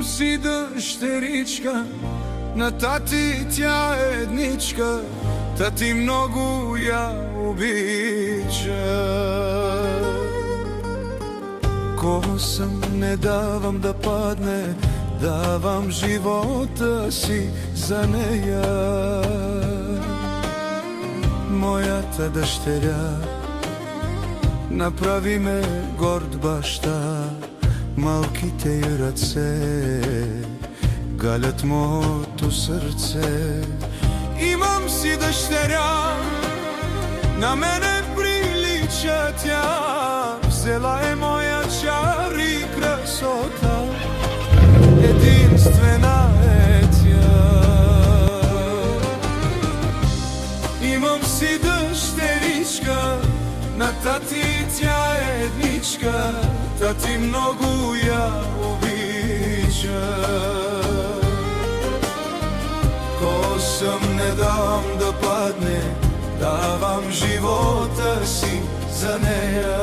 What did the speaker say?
Imam si dъщеричка, на тати тя е едничка, тати много я обича. Косъм не давам да падне, давам живота си за нея. Моята дъщеря направи ме горд баща, малките й ръце галят моето сърце. Имам си дъщеря, на мене прилича тя, взела е моя чар и красота, единствена е тя. Имам си дъщеричка, на тати тя е едничка, тати много я обича. Косъм не дам да падне, давам живота си за нея.